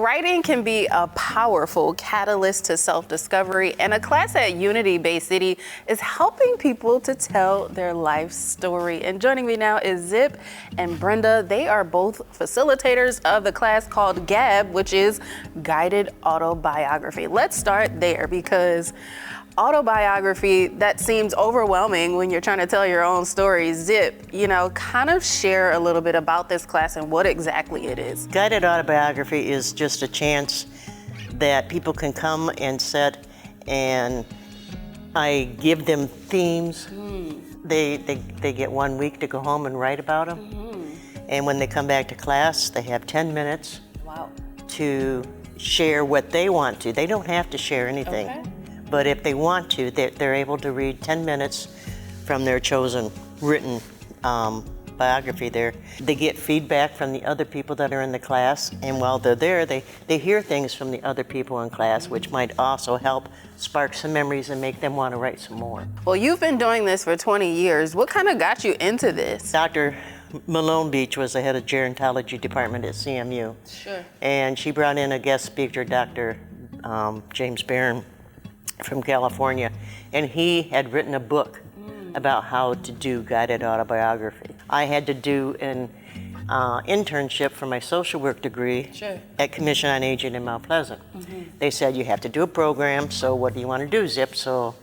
writing can be a powerful catalyst to self-discovery, and a class at Unity Bay City is helping people to tell their life story. And joining me now is Zip and Brenda. They are both facilitators of the class called GAB, which is Guided Autobiography. Let's start there because autobiography, that seems overwhelming when you're trying to tell your own story. Zip, kind of share a little bit about this class and what exactly it is. Guided autobiography is just a chance that people can come and sit, and I give them themes. They get 1 week to go home and write about them. And when they come back to class, they have 10 minutes to share what they want to. They don't have to share anything. Okay. But if they want to, they're able to read 10 minutes from their chosen written biography there. They get feedback from the other people that are in the class, and while they're there, they hear things from the other people in class, which might also help spark some memories and make them want to write some more. Well, you've been doing this for 20 years. What kind of got you into this? Dr. Malone Beach was the head of gerontology department at CMU. Sure. And she brought in a guest speaker, Dr. James Barron, from California, and he had written a book about how to do guided autobiography. I had to do an internship for my social work degree at Commission on Aging in Mount Pleasant. They said, you have to do a program, so what do you want to do, Zip? So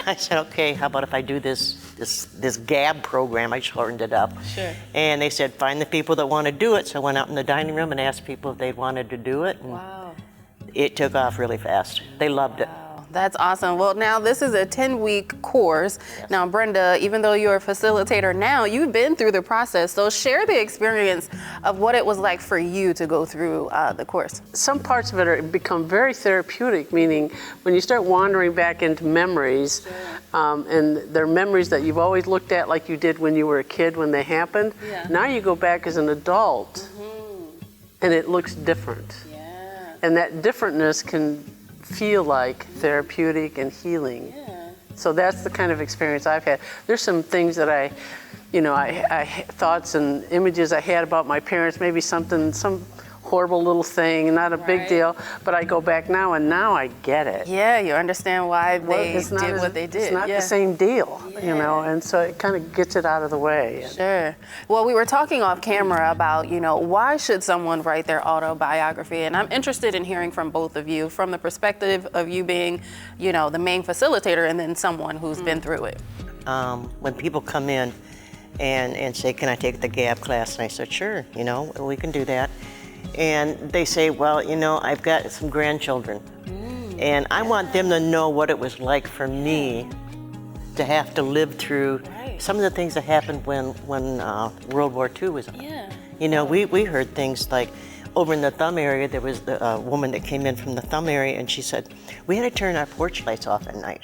I said, okay, how about if I do this GAB program? I shortened it up. Sure. And they said, find the people that want to do it. So I went out in the dining room and asked people if they wanted to do it. And wow. It took off really fast. They loved it. That's awesome. Well, now this is a 10-week course. Yes. Now, Brenda, even though you're a facilitator now, you've been through the process. So share the experience of what it was like for you to go through the course. Some parts of it become very therapeutic, meaning when you start wandering back into memories, and they're memories that you've always looked at like you did when you were a kid when they happened. Yeah. Now you go back as an adult, and it looks different. Yeah. And that differentness can feel like therapeutic and healing. Yeah. So that's the kind of experience I've had. There's some things that I thoughts and images I had about my parents, maybe some horrible little thing, not a big deal, but I go back now and now I get it. Yeah, you understand why they did what they did. It's not the same deal, and so it kind of gets it out of the way. Sure. Well, we were talking off camera about, why should someone write their autobiography? And I'm interested in hearing from both of you, from the perspective of you being, the main facilitator and then someone who's been through it. When people come in and say, can I take the GAB class? And I said, sure, we can do that. And they say, well, I've got some grandchildren, and I want them to know what it was like for me to have to live through some of the things that happened when World War II was on. Yeah. We heard things like over in the Thumb area, there was a woman that came in from the Thumb area, and she said, we had to turn our porch lights off at night.